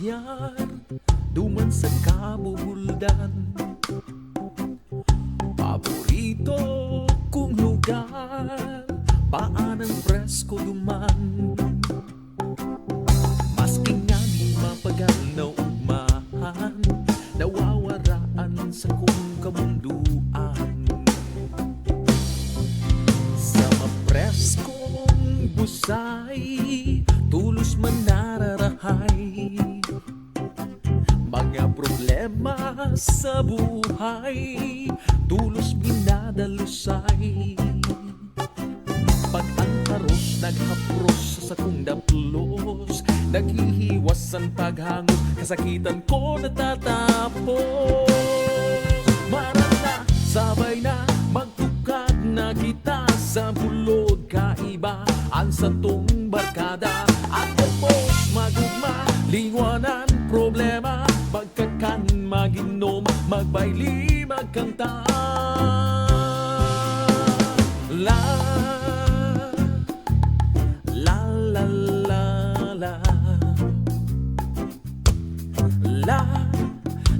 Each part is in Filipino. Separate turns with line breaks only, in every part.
yan, duman sa kabubuldan. Paborito kong lugar, paanang presko duman. Maski nga di mapagal na ugmahan, nawawaraan sa kong kamunduan. Sa mapreskong busay, tulos man nararahay. Mga problema sa buhay, tulos binadalusay. Pag ang karos naghapros sa kong daplos, naghihiwas ang paghangos, kasakitan ko natatapos. Marana, sabay na magtukad na kita sa bulod, kaiba ang satong barkada. At tapos magugma, liwanan problema, magkakan, maginom, magbayli, magkanta. La la la la la la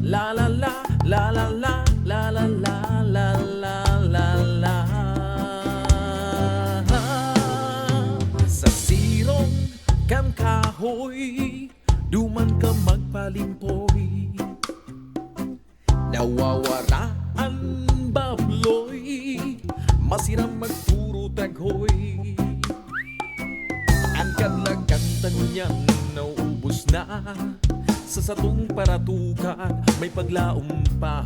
la la la la la la la la la la la la. Sa sirong kam kahoy, duman ka magpalimpoy. Nawawaraan babloy, masiram magpuro taghoy. Ang kadlagan niyan naubos na, sa satong paratukan may paglaom pa.